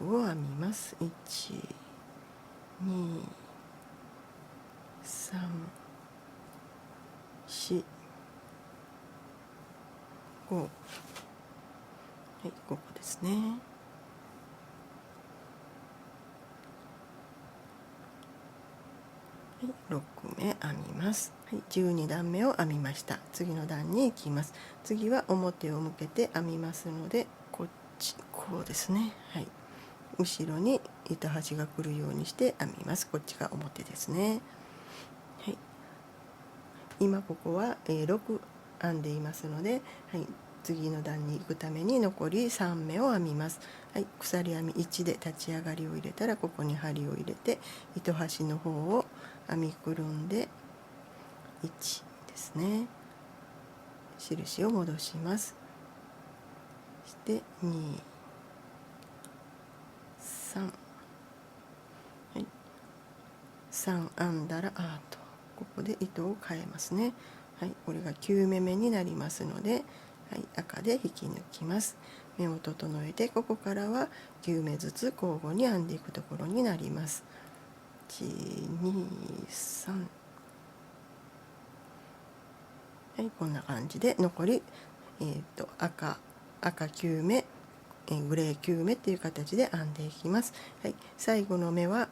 Speaker 1: 6を編みます。1、2、3、4、5、はい、ここですね。はい、6目編みます。はい、12段目を編みました。次の段に行きます。次は表を向けて編みますので、こっちこうですね。はい、後ろに糸端が来るようにして編みます。こっちが表ですね。はい、今ここは6編んでいますので、はい、次の段に行くために残り3目を編みます。はい、鎖編み1で立ち上がりを入れたら、ここに針を入れて糸端の方を編みくるんで1ですね。印を戻します。そして2、3、はい、3編んだらここで糸を変えますね。はい、これが9目目になりますので、はい、赤で引き抜きます。目を整えて、ここからは9目ずつ交互に編んでいくところになります。1、2、3、はい、こんな感じで残り、赤9目、グレー9目っていう形で編んでいきます。はい、最後の目は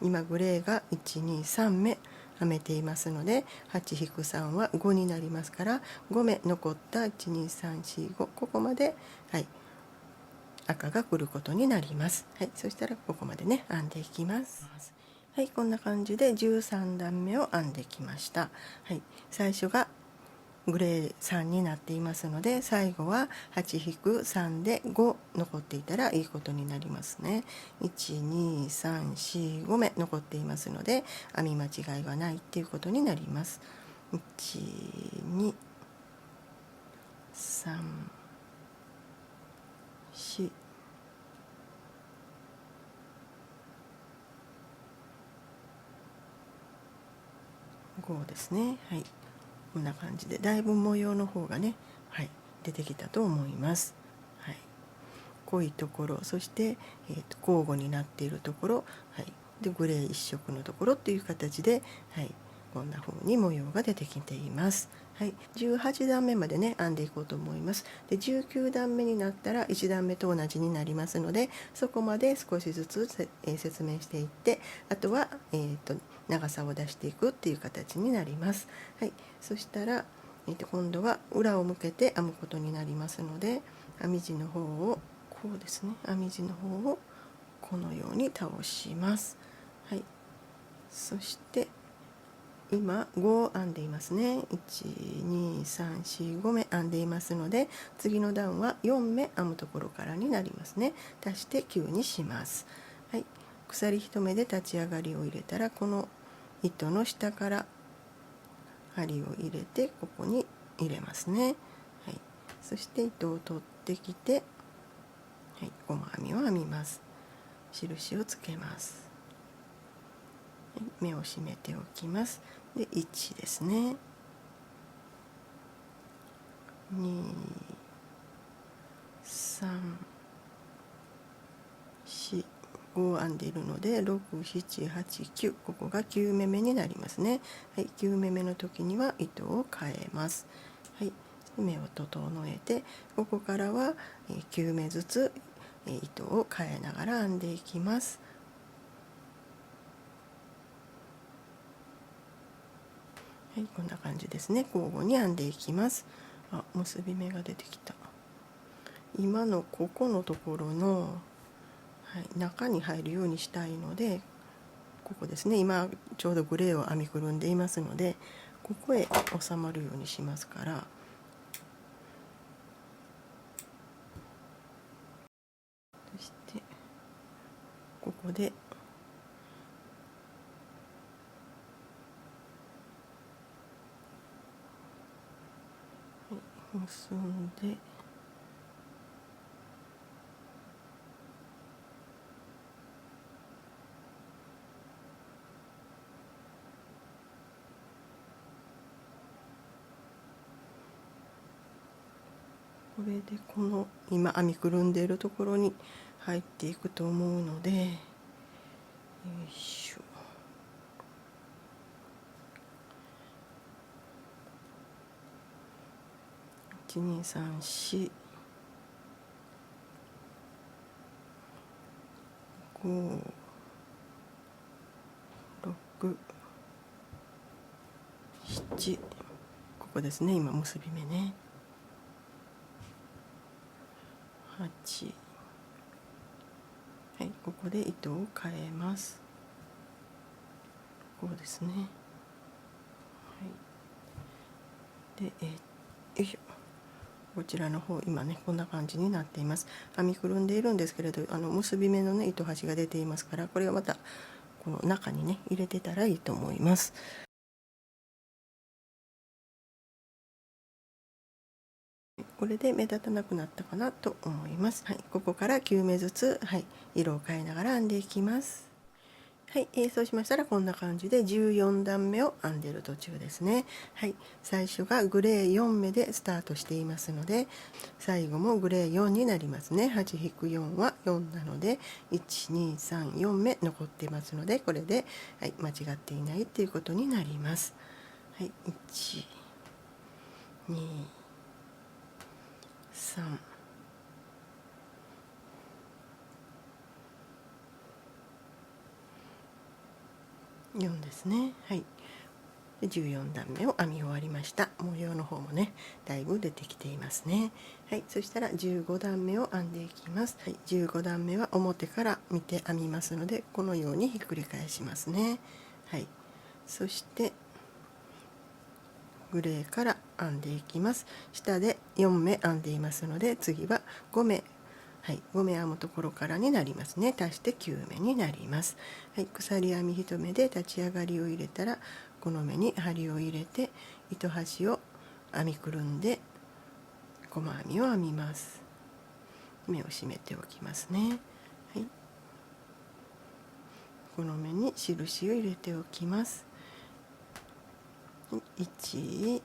Speaker 1: 今グレーが123目編めていますので、8-3は5になりますから、5目残った12345、ここまで、はい、赤が来ることになります。はい、そしたらここまでね編んでいきます。はい、こんな感じで13段目を編んできました。はい、最初がグレー3になっていますので、最後は8-3で5残っていたらいいことになりますね。12345目残っていますので、編み間違いはないっていうことになります。1、2、3、4、5ですね。はい、こんな感じでだいぶ模様の方がね、はい、出てきたと思います。はい、濃いところ、そして、交互になっているところ、はい、でグレー一色のところっていう形で、はい、こんな風に模様が出てきています。はい、18段目までね編んでいこうと思います。で19段目になったら1段目と同じになりますので、そこまで少しずつ説明していって、あとは、長さを出していくっていう形になります。はい、そしたら、今度は裏を向けて編むことになりますので、編み地の方をこうですね、編み地の方をこのように倒します。はい、そして今5編んでいますね。12345目編んでいますので、次の段は4目編むところからになりますね。足して9にします。はい、鎖1目で立ち上がりを入れたら、この糸の下から針を入れてここに入れますね。はい、そして糸を取ってきて、はい、細編みを編みます。印をつけます。はい、目を締めておきます。で1ですね。2、3、4、5編んでいるので6、7、8、9、ここが9目目になりますね。はい、9目目の時には糸を変えます。はい、目を整えて、ここからは9目ずつ糸を変えながら編んでいきます。はい、こんな感じですね。交互に編んでいきます。あ、結び目が出てきた。今のここのところの、はい、中に入るようにしたいので、ここですね。今ちょうどグレーを編みくるんでいますので、ここへ収まるようにしますから、そしてここで結んで、これでこの今編みくるんでいるところに入っていくと思うので、よいしょ。1、2、3、4、5、6、7、ここですね。今結び目ね。8、はい、ここで糸を変えます。こうですね。はい、で、よいしょ。こちらの方今ねこんな感じになっています。編みくるんでいるんですけれど、結び目のね糸端が出ていますから、これをまたこの中にね入れてたらいいと思います。これで目立たなくなったかなと思います。はい、ここから9目ずつ、はい、色を変えながら編んでいきます。はい、そうしましたらこんな感じで14段目を編んでいる途中ですね。はい、最初がグレー4目でスタートしていますので、最後もグレー4になりますね。8-4は4なので、1、2、3、4目残っていますので、これで、はい、間違っていないということになります。はい、1、2、3、4ですね。はい。14段目を編み終わりました。模様の方もね、だいぶ出てきていますね。はい、そしたら15段目を編んでいきます。はい、15段目は表から見て編みますので、このようにひっくり返しますね。はい、そしてグレーから編んでいきます。下で4目編んでいますので、次は5目、はい、5目編むところからになりますね。足して9目になります。はい、鎖編み1目で立ち上がりを入れたら、この目に針を入れて糸端を編みくるんで細編みを編みます。目を締めておきますね。はい、この目に印を入れておきます。1、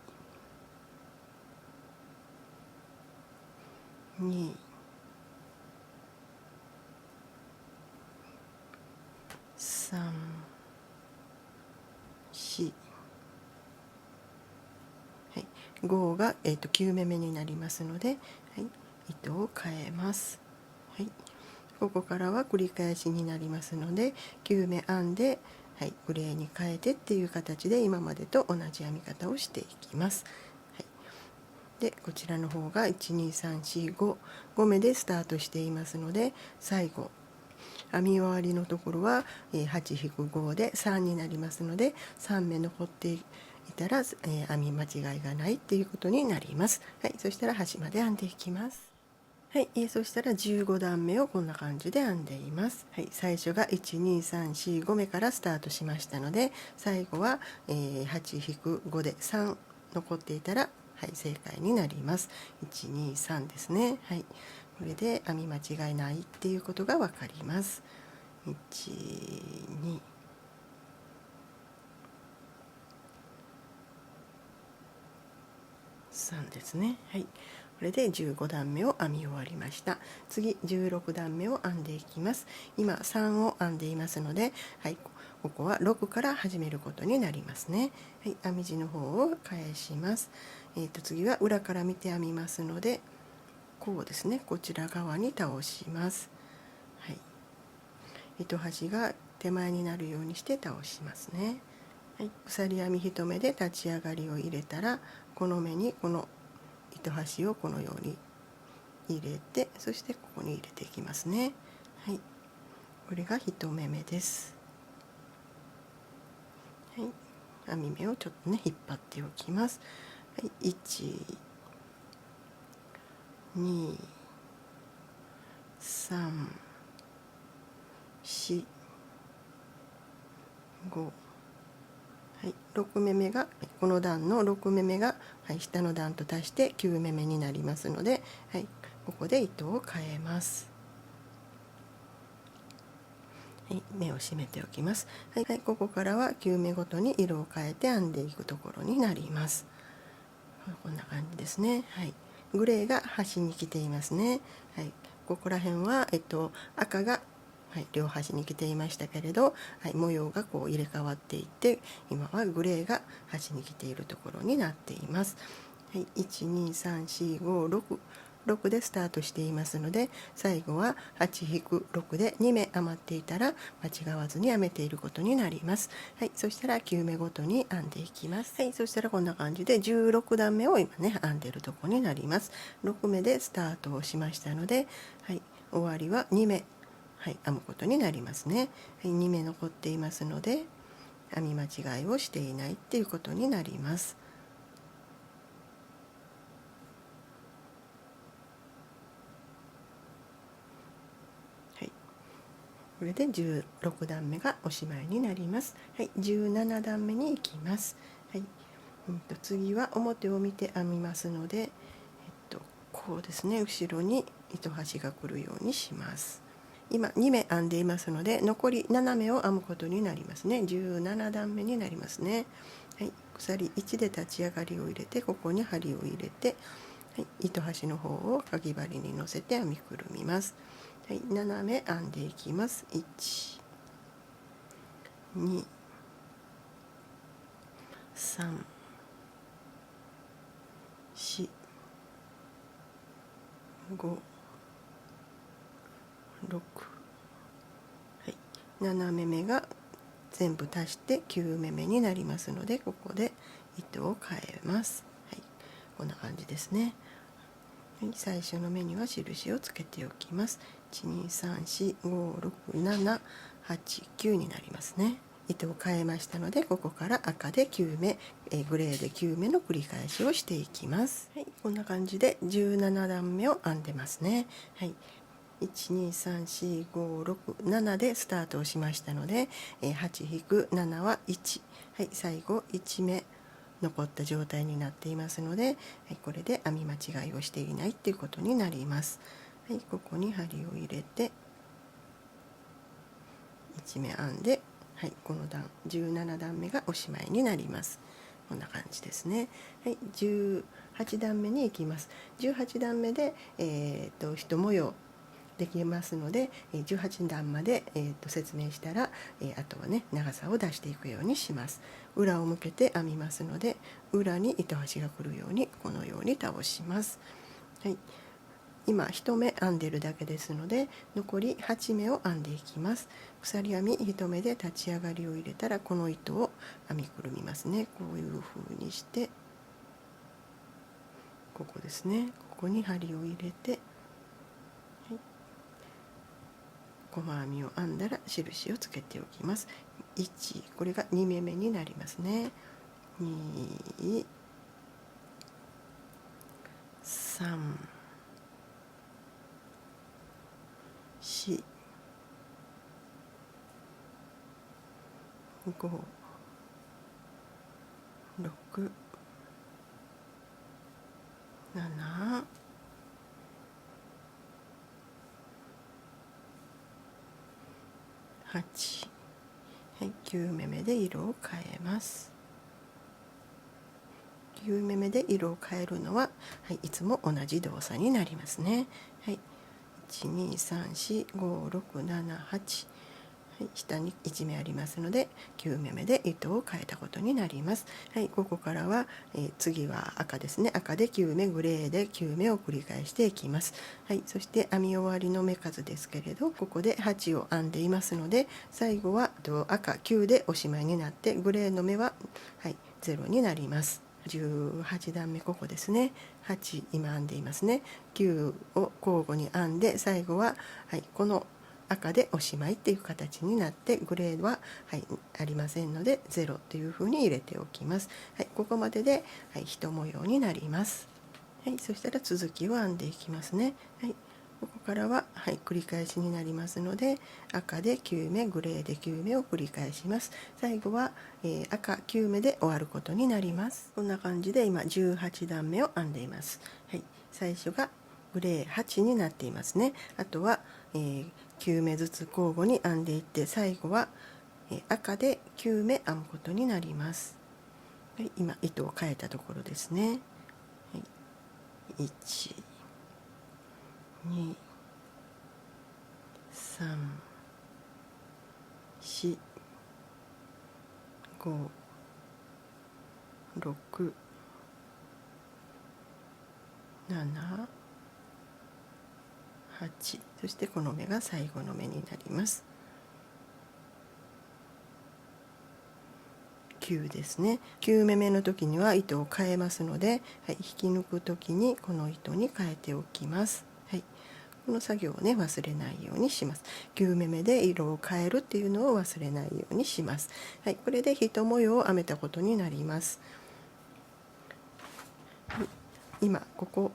Speaker 1: 2、3、4、はい、5が、9目目になりますので、はい、糸を変えます。はい、ここからは繰り返しになりますので、9目編んで、はい、グレーに変えてっていう形で今までと同じ編み方をしていきます。はい、でこちらの方が1、2、3、4、5、5目でスタートしていますので、最後編み終わりのところは8-5で3になりますので、3目残っていたら、編み間違いがないっていうことになります。はい、そしたら端まで編んでいきます。はい、そしたら15段目をこんな感じで編んでいます。はい、最初が12345目からスタートしましたので、最後は、8-5で3残っていたら、はい、正解になります。123ですね。はい、これで編み間違いないっていうことが分かります。1、2、3ですね。はい、これで15段目を編み終わりました。次16段目を編んでいきます。今3を編んでいますので、はい、ここは6から始めることになりますね。はい、編み地の方を返します。次は裏から見て編みますので、こうですね、こちら側に倒します。はい、糸端が手前になるようにして倒しますね。はい、鎖編み1目で立ち上がりを入れたら、この目にこの糸端をこのように入れて、そしてここに入れていきますね。はい、これが1目目です。はい、編み目をちょっとね引っ張っておきます。はい、1、2、3、4、5、はい、6目目がこの段の6目目が、はい、下の段と足して9目目になりますので、はい、ここで糸を変えます。はい、目を閉めておきます。はい、ここからは9目ごとに色を変えて編んでいくところになります。こんな感じですね。はい、グレーが端に来ていますね。はい、ここら辺は、赤が、はい、両端に来ていましたけれど、はい、模様がこう入れ替わっていって、今はグレーが端に来ているところになっています。はい、1234566でスタートしていますので、最後は8-6で2目余っていたら間違わずに編めていることになります。はい、そしたら9目ごとに編んでいきます。はい、そしたらこんな感じで16段目を今ね編んでいるところになります。6目でスタートをしましたので、はい、終わりは2目、はい、編むことになりますね。はい、2目残っていますので、編み間違いをしていないっていうことになります。これで16段目がおしまいになります。はい、17段目に行きます。はい、次は表を見て編みますので、こうですね、後ろに糸端が来るようにします。今2目編んでいますので、残り7目を編むことになりますね。17段目になりますね。はい、鎖1で立ち上がりを入れて、ここに針を入れて、はい、糸端の方をかぎ針に乗せて編みくるみます。はい、7目編んでいきます。1、2、3、4、5、6、はい、7目目が全部足して9目目になりますので、ここで糸を変えます。はい、こんな感じですね。はい、最初の目には印をつけておきます。123456789になりますね。糸を変えましたので、ここから赤で9目、グレーで9目の繰り返しをしていきます。はい、こんな感じで17段目を編んでますね。はい、1234567でスタートをしましたので、8-7は1、はい、最後1目残った状態になっていますので、はい、これで編み間違いをしていないっていうことになります。はい、ここに針を入れて1目編んで、はい、この段17段目がおしまいになります。こんな感じですね。はい、18段目に行きます。18段目で、一模様できますので、18段まで、説明したら、あとはね長さを出していくようにします。裏を向けて編みますので、裏に糸端が来るようにこのように倒します。はい、今1目編んでるだけですので、残り8目を編んでいきます。鎖編み1目で立ち上がりを入れたら、この糸を編みくるみますね。こういう風にして、ここですね、ここに針を入れて、細編みを編んだら印をつけておきます。1、これが2目めになりますね。2、3、4、5、6、7、8、はい、9目めで色を変えます。9目めで色を変えるのは、はい、いつも同じ動作になりますね。はい、123456788、はい、下に1目ありますので9目めで糸を変えたことになります。はい、ここからは、次は赤ですね。赤で9目、グレーで9目を繰り返していきます。はい、そして編み終わりの目数ですけれど、ここで8を編んでいますので、最後は赤9でおしまいになって、グレーの目は、はい、0になります。18段目、ここですね。8今編んでいますね。9を交互に編んで、最後は、はい、この赤でおしまいっていう形になって、グレーは、はい、ありませんので0っていう風に入れておきます。はい、ここまでで、はい、一模様になります。はい、そしたら続きを編んでいきますね。はい、ここからは、はい、繰り返しになりますので、赤で9目、グレーで9目を繰り返します。最後は、赤9目で終わることになります。こんな感じで今18段目を編んでいます。はい、最初がグレー8になっていますね。あとは、9目ずつ交互に編んでいって、最後は、赤で9目編むことになります。はい、今糸を変えたところですね。はい、1、2、3、4、5、6、7、8、そしてこの目が最後の目になります。9ですね。9目めの時には糸を変えますので、はい、引き抜く時にこの糸に変えておきます。はい、この作業をね忘れないようにします。9目めで色を変えるっていうのを忘れないようにします。はい、これで一模様を編めたことになります。はい、今ここ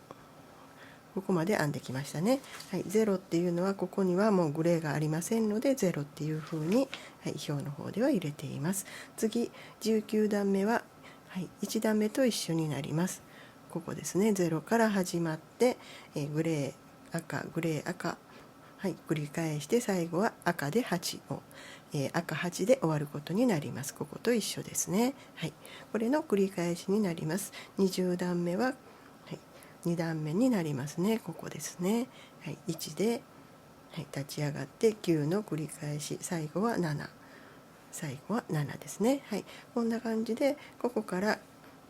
Speaker 1: まで編んできましたね。はい、0っていうのはここにはもうグレーがありませんので0っていう風に、はい、表の方では入れています。次19段目は、はい、1段目と一緒になります。ここですね。0から始まって、グレー赤グレー赤、はい、繰り返して最後は赤で8を、赤8で終わることになります。ここと一緒ですね。はい、これの繰り返しになります。20段目は2段目になりますね。ここですね。はい、1で、はい、立ち上がって9の繰り返し、最後は7、最後は7ですね。はい、こんな感じでここから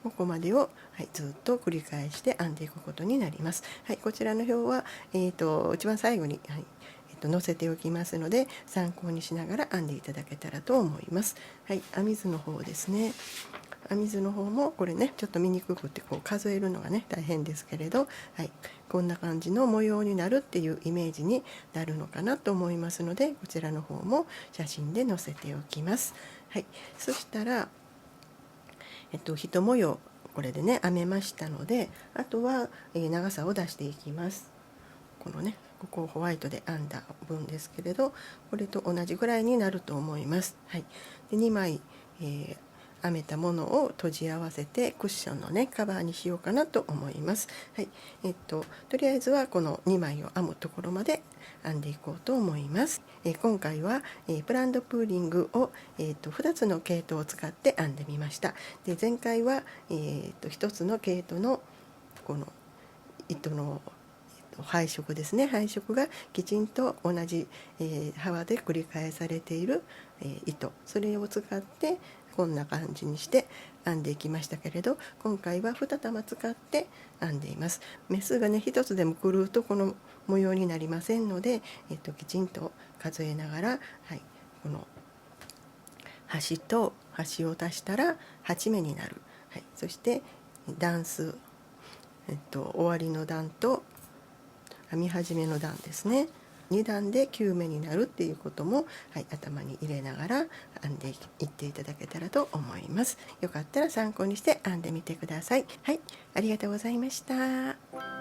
Speaker 1: ここまでを、はい、ずっと繰り返して編んでいくことになります。はい、こちらの表は、一番最後に、はい、載せておきますので参考にしながら編んでいただけたらと思います。はい、編み図の方ですね。編み図の方もこれねちょっと見にくくてこう数えるのがね大変ですけれど、はい、こんな感じの模様になるっていうイメージになるのかなと思いますので、こちらの方も写真で載せておきます。はい、そしたら、一模様これでね編めましたので、あとは、長さを出していきます。このねここをホワイトで編んだ分ですけれど、これと同じぐらいになると思います。はい、で2枚、編めたものを閉じ合わせてクッションのねカバーにしようかなと思います。はい、とりあえずはこの2枚を編むところまで編んでいこうと思います。今回は、プランドプーリングを、2つの毛糸を使って編んでみました。で前回は、1つの毛糸のこの糸の配色ですね、配色がきちんと同じ、幅で繰り返されている、糸、それを使ってこんな感じにして編んでいきましたけれど、今回は2玉使って編んでいます。目数がね1つでも狂うとこの模様になりませんので、きちんと数えながら、はい、この端と端を足したら8目になる、はい、そして段数、終わりの段と編み始めの段ですね。2段で9目になるっていうことも、はい、頭に入れながら編んでいっていただけたらと思います。よかったら参考にして編んでみてください。はい、ありがとうございました。